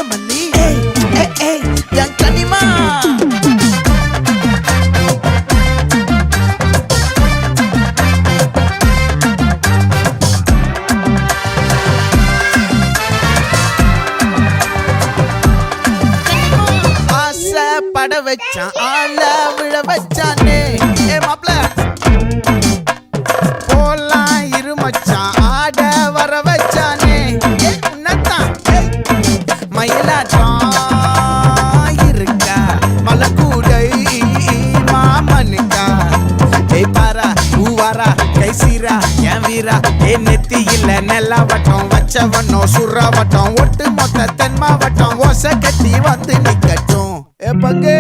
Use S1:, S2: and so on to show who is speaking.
S1: மல்லி என் கனிமா பட வச்சான் ஆள விழ வச்சானே மாப்ள போலாம் இருமச்சான் ஆட வர வச்சானே உன்னத்தான் மயிலாட்டம் இருக்கா மலக்கூடை மாமனுக்கா பாரா பூவாரா கைசீரா என் வீரா நெத்தி இல்ல நெல்லா வட்டம் வச்சவனோ சுறா வட்டம் ஒட்டு மொத்த தென் மாவட்டம் ஓசை கட்டி வந்து நிக்கட்டும் பங்கே